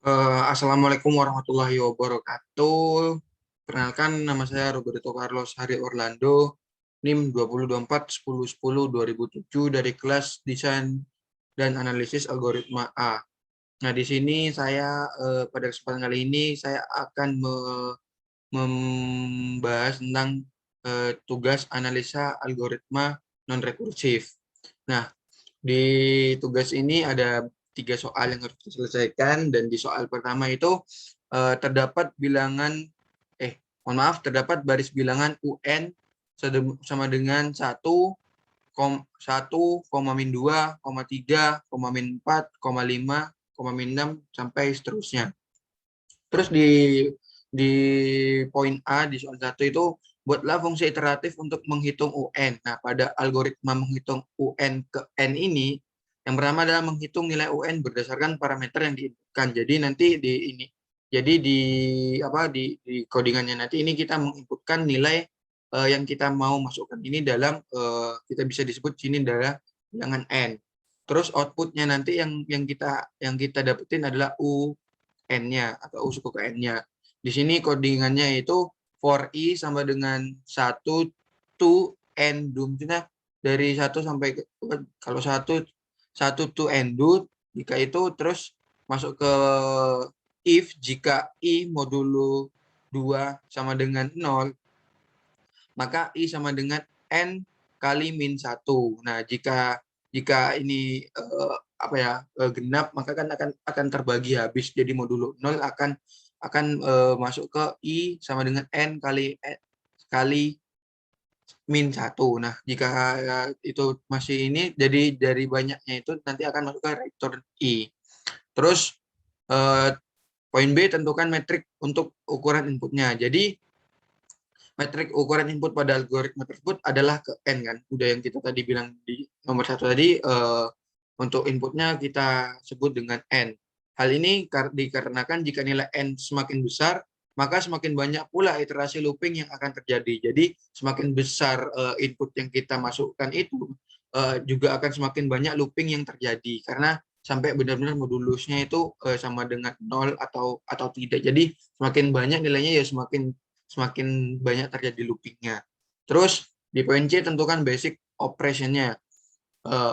Assalamualaikum warahmatullahi wabarakatuh. Perkenalkan, nama saya Roberto Carlos Hari Orlando, NIM 2024-10-10-2007 dari kelas Desain dan Analisis Algoritma A. Nah, di sini saya pada kesempatan kali ini saya akan membahas tentang tugas analisa algoritma non-rekursif. Nah, di tugas ini ada 3 soal yang harus diselesaikan, dan di soal pertama itu terdapat terdapat baris bilangan UN sama dengan 1, 2, 3, 4, 5, 6 sampai seterusnya. Terus di poin A di soal 1 itu buatlah fungsi iteratif untuk menghitung UN. Nah, pada algoritma menghitung UN ke N ini, yang pertama adalah menghitung nilai UN berdasarkan parameter yang diinputkan. Jadi nanti di codingannya nanti ini kita menginputkan nilai yang kita mau masukkan ini dalam kita bisa disebut sini adalah bilangan N. Terus outputnya nanti yang kita dapetin adalah UN-nya atau U suku ke N-nya. Di sini codingannya itu for I sama dengan 1 to N do. Maksudnya dari 1 sampai kalau 1 to N do, jika itu terus masuk ke if jika I modulo 2 sama dengan 0, maka I sama dengan N kali min 1. Nah, jika ini genap, maka kan akan terbagi habis, jadi modulo 0 akan masuk ke I sama dengan N kali min 1. Nah, jika itu masih ini, jadi dari banyaknya itu nanti akan masuk ke return I. Terus poin B, tentukan metrik untuk ukuran inputnya. Jadi metrik ukuran input pada algoritma tersebut adalah ke N, kan? Udah yang kita tadi bilang di nomor 1 tadi, untuk inputnya kita sebut dengan N. Hal ini dikarenakan jika nilai N semakin besar, maka semakin banyak pula iterasi looping yang akan terjadi. Jadi semakin besar input yang kita masukkan itu, juga akan semakin banyak looping yang terjadi. Karena sampai benar-benar modulusnya itu sama dengan 0 atau tidak. Jadi semakin banyak nilainya, ya semakin banyak terjadi loopingnya. Terus di poin C, tentukan basic operation-nya.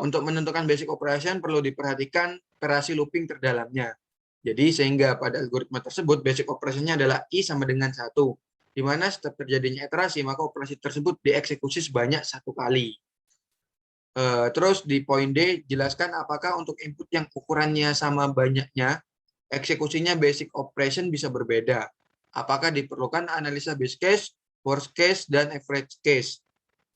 Untuk menentukan basic operation perlu diperhatikan iterasi looping terdalamnya. Jadi sehingga pada algoritma tersebut basic operation-nya adalah I sama dengan 1. Di mana setiap terjadinya iterasi, maka operasi tersebut dieksekusi sebanyak 1 kali. Terus di poin D, jelaskan apakah untuk input yang ukurannya sama banyaknya, eksekusinya basic operation bisa berbeda. Apakah diperlukan analisa base case, worst case, dan average case.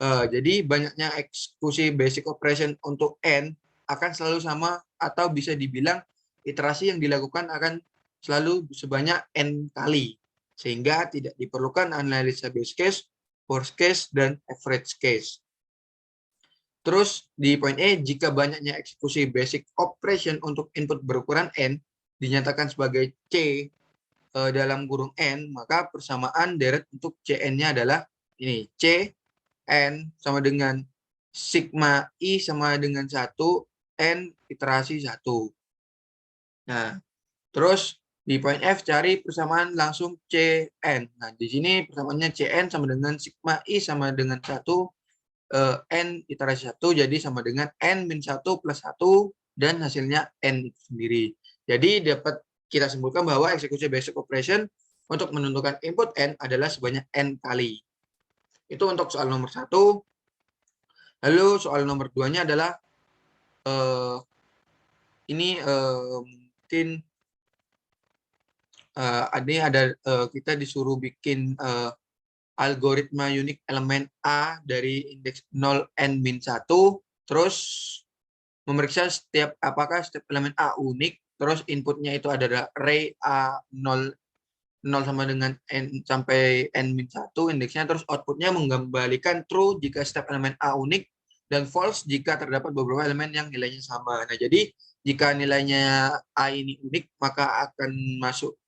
Jadi banyaknya eksekusi basic operation untuk N akan selalu sama, atau bisa dibilang iterasi yang dilakukan akan selalu sebanyak N kali. Sehingga tidak diperlukan analisa base case, worst case, dan average case. Terus di poin E, jika banyaknya eksekusi basic operation untuk input berukuran N dinyatakan sebagai C dalam kurung N, maka persamaan deret untuk Cn-nya adalah ini, C N sama dengan sigma I sama dengan 1 N iterasi 1. Nah, terus di poin F, cari persamaan langsung Cn. Nah, di sini persamaannya Cn sama dengan sigma I sama dengan 1 N iterasi 1, jadi sama dengan N min 1 plus 1, dan hasilnya N itu sendiri. Jadi dapat kita simpulkan bahwa eksekusi basic operation untuk menentukan input N adalah sebanyak N kali. Itu untuk soal nomor 1. Lalu soal nomor 2-nya adalah mungkin kita disuruh bikin algoritma unik elemen A dari indeks 0 N min 1, terus memeriksa apakah setiap elemen A unik, terus inputnya itu adalah array A 0 sama dengan N sampai N min 1 indeksnya, terus outputnya mengembalikan true jika setiap elemen A unik, dan false jika terdapat beberapa elemen yang nilainya sama. Nah, jadi jika nilainya A ini unik, maka akan masuk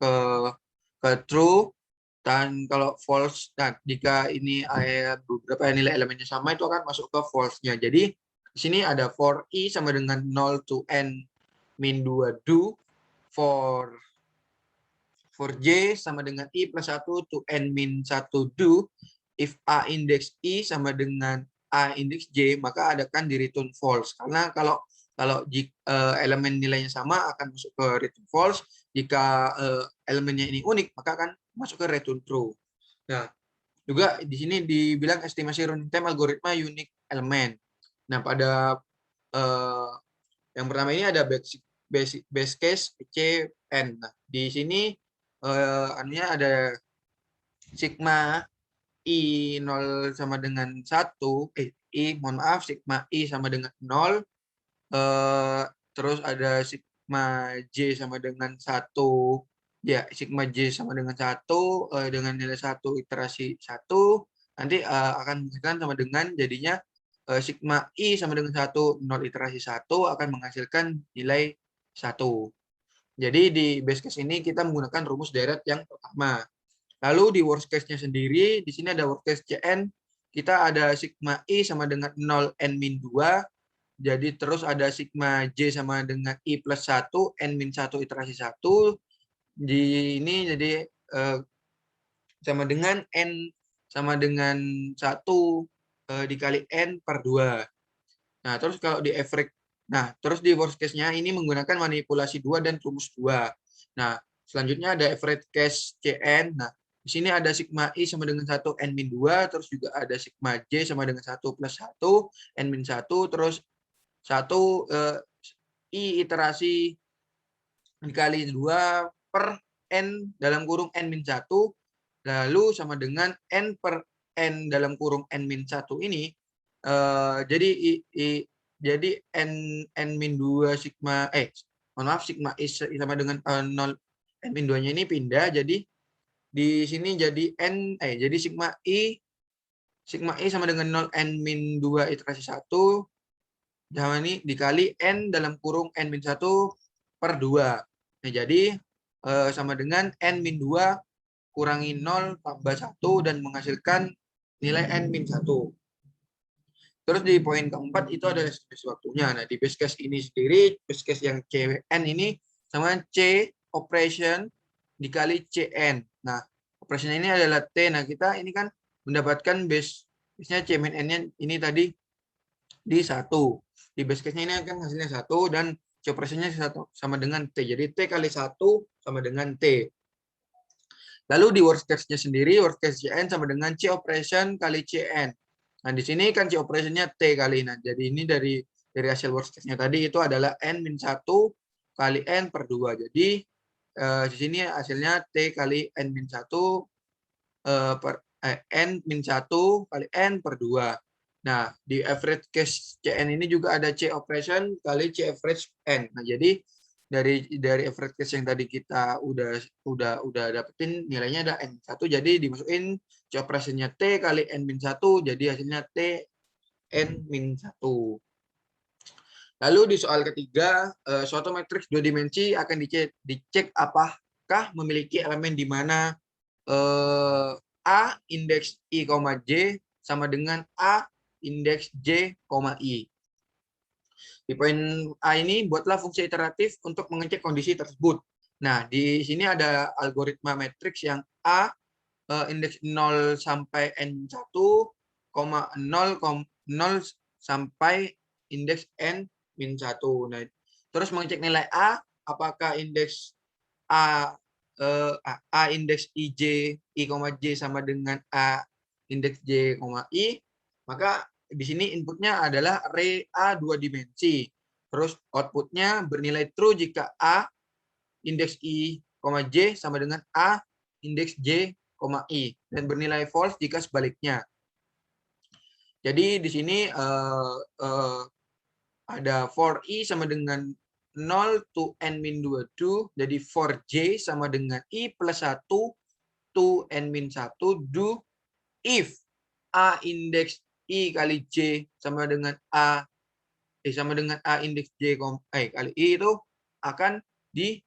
ke true. Dan kalau false, nah jika ini beberapa nilai elemennya sama, itu akan masuk ke false-nya. Jadi di sini ada for I sama dengan 0 to N min 2 do, for for J sama dengan I plus 1 to N min 1 do, if A index I sama dengan A index J, maka adakan di return false. Karena kalau elemen nilainya sama akan masuk ke return false. Jika elemennya ini unik, maka akan masuk ke return true. Nah, juga di sini dibilang estimasi running time algoritma unique element. Nah, pada yang pertama ini ada base case CN. Nah, di sini anunya ada sigma I0 sama dengan 1, mohon maaf, sigma I sama dengan 0, terus ada sigma J sama dengan 1, ya, sigma J sama dengan 1, dengan nilai 1 iterasi 1, nanti akan menghasilkan sama dengan jadinya sigma I sama dengan 1, 0 iterasi 1 akan menghasilkan nilai 1. Jadi di base case ini kita menggunakan rumus deret yang pertama. Lalu di worst case-nya sendiri, di sini ada worst case CN, kita ada sigma I sama dengan 0 N min 2, jadi terus ada sigma J sama dengan I plus 1, N min 1 iterasi 1, di ini jadi sama dengan N sama dengan 1 dikali N per 2. Nah, terus kalau di average, nah, terus di worst case-nya ini menggunakan manipulasi 2 dan rumus 2. Nah, selanjutnya ada average case CN. Nah, di sini ada sigma I sama dengan 1 N min 2, terus juga ada sigma J sama dengan 1 plus 1, N min 1, terus 1 I iterasi dikali 2 per N dalam kurung N min 1, lalu sama dengan N per N dalam kurung N min 1 ini, jadi N min 2 sigma, mohon maaf, sigma I sama dengan 0 N min 2-nya ini pindah, jadi di sini jadi jadi sigma I sama dengan 0 N min 2 iterasi 1 sama ini dikali N dalam kurung N min 1 per 2. Nah, jadi sama dengan N min 2 kurangi 0 tambah 1 dan menghasilkan nilai N min 1. Terus di poin keempat itu ada estimasi waktunya. Nah, di base case ini sendiri, base case yang CN ini sama C operation dikali CN. Nah, operation ini adalah T. Nah, kita ini kan mendapatkan base-nya C min N-nya ini tadi di 1. Di base case-nya ini akan hasilnya 1 dan C operation-nya sama dengan T. Jadi T kali 1 sama dengan T. Lalu di worst case-nya sendiri, worst case CN sama dengan C operation kali CN. Nah, di sini kan C operation-nya T kali. Nah, jadi ini dari hasil worst case-nya tadi itu adalah N-1 kali N per 2. Jadi di sini hasilnya T kali N-1 per N-1 kali N per 2. Nah, di average case CN ini juga ada C operation kali C average N. Nah, jadi dari average case yang tadi kita udah dapetin nilainya ada N1, jadi dimasukin C operasinya T kali N-1, jadi hasilnya T N-1. Lalu di soal ketiga, suatu matriks 2 dimensi akan dicek apakah memiliki elemen di mana A indeks I, J sama dengan A indeks J, I. Di poin A ini, buatlah fungsi iteratif untuk mengecek kondisi tersebut. Nah, di sini ada algoritma matriks yang A indeks 0 sampai N1, 0 sampai indeks N-1. Nah, terus mengecek nilai A, apakah indeks A indeks IJ, I, J sama dengan A indeks J, I, maka di sini inputnya adalah array A 2 dimensi. Terus outputnya bernilai true jika A indeks I, J sama dengan A indeks J, I. Dan bernilai false jika sebaliknya. Jadi di sini ada for I sama dengan 0 to N-2 do. Jadi for J sama dengan I plus 1 to N-1 do if A indeks I kali J sama dengan A indeks J kali I itu akan di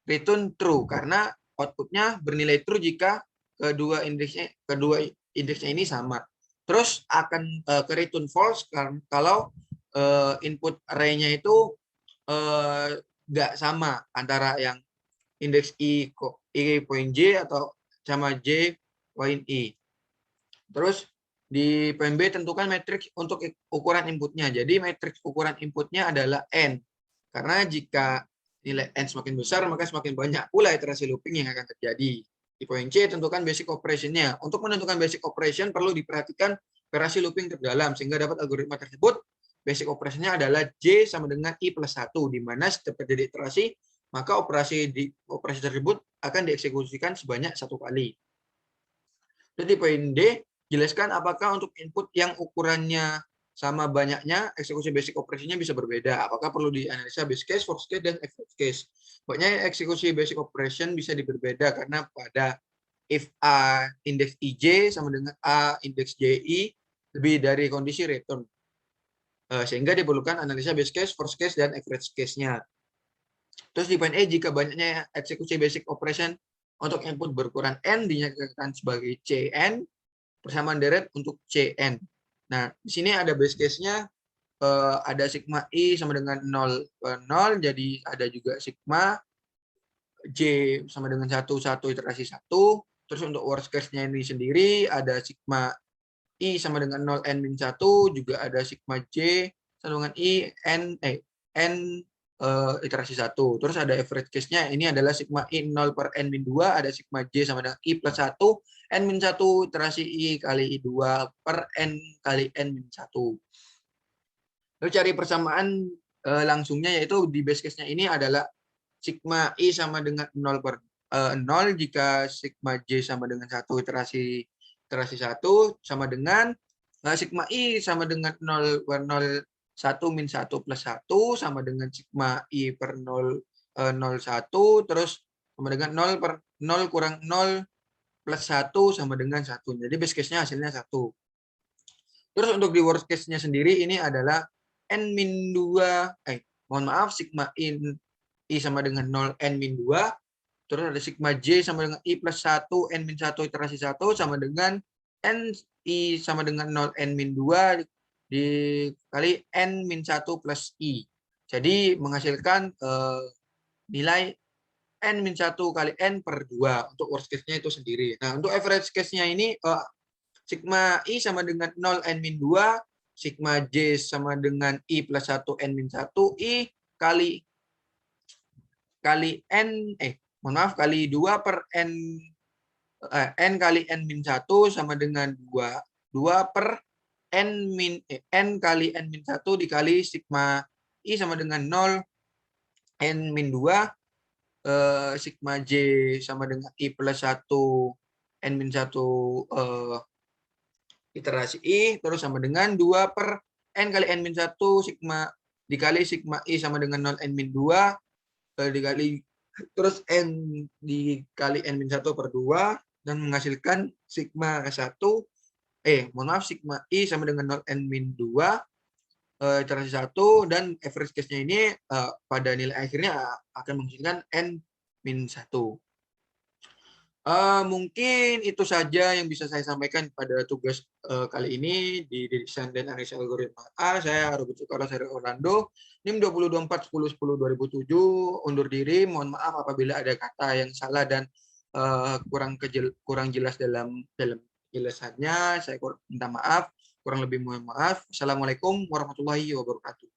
return true karena outputnya bernilai true jika kedua indeksnya ini sama. Terus akan ke return false kalau input array-nya itu nggak sama antara yang indeks I poin J atau sama J poin I. Terus di poin B tentukan matriks untuk ukuran inputnya. Jadi matriks ukuran inputnya adalah N. Karena jika nilai N semakin besar, maka semakin banyak pula iterasi looping yang akan terjadi. Di poin C tentukan basic operation-nya. Untuk menentukan basic operation perlu diperhatikan operasi looping terdalam sehingga dapat algoritma tersebut. Basic operation-nya adalah J sama dengan I plus 1, di mana setiap terjadi iterasi, maka operasi tersebut akan dieksekusikan sebanyak 1 kali. Jadi poin D, jelaskan apakah untuk input yang ukurannya sama banyaknya, eksekusi basic operasinya bisa berbeda. Apakah perlu dianalisa base case, worst case, dan average case. Pokoknya eksekusi basic operation bisa berbeda karena pada if A indeks IJ sama dengan A indeks JI lebih dari kondisi return. Sehingga diperlukan analisa base case, worst case, dan average case-nya. Terus di poin E, jika banyaknya eksekusi basic operation untuk input berukuran N dinyatakan sebagai CN, persamaan deret untuk CN. Nah, di sini ada base case-nya, ada sigma I sama dengan 0 per 0, jadi ada juga sigma J sama dengan 1 iterasi 1. Terus untuk worst case-nya ini sendiri, ada sigma I sama dengan 0 N-1, juga ada sigma J sama dengan N iterasi 1. Terus ada average case-nya, ini adalah sigma I 0 per N-2, ada sigma J sama dengan I plus 1, N-1 iterasi I kali I2 per N kali N-1. Lalu cari persamaan langsungnya, yaitu di base case-nya ini adalah sigma I sama dengan 0 per 0 jika sigma J sama dengan 1 iterasi 1 sama dengan sigma I sama dengan 0 per 0 1 min 1 plus 1 sama dengan sigma I per 0 1 terus sama dengan 0 per 0 kurang 0 plus 1 sama dengan 1. Jadi base case-nya hasilnya 1. Terus untuk di worst case-nya sendiri ini adalah N-2, mohon maaf, sigma I sama dengan 0 N-2, terus ada sigma J sama dengan I plus 1 N-1 iterasi 1 sama dengan N I sama dengan 0 N-2 dikali N-1 plus I. Jadi menghasilkan nilai N-1 kali N per 2 untuk worst case-nya itu sendiri. Nah, untuk average case-nya ini sigma I sama dengan 0 N-2, sigma J sama dengan I plus 1 N-1 I kali N, mohon maaf, kali 2 per N kali N-1 sama dengan 2 per N kali N-1 dikali sigma I sama dengan 0 N-2 sigma J sama dengan I plus 1 N-1 iterasi I terus sama dengan 2 per N kali N-1 sigma dikali sigma I sama dengan 0 N-2 dikali terus N dikali N-1 per 2 dan menghasilkan sigma 1 mohon maaf, sigma I sama dengan 0 N-2 iterasi 1 dan average case-nya ini pada nilai akhirnya akan menghasilkan N-1. Mungkin itu saja yang bisa saya sampaikan pada tugas kali ini di desain dan analisa algoritma A. Saya Robert Sukaro Seri Orlando, NIM 2024-10-10-2007, undur diri. Mohon maaf apabila ada kata yang salah dan kurang jelas dalam jelasannya. Saya minta maaf, kurang lebih mohon maaf. Assalamualaikum warahmatullahi wabarakatuh.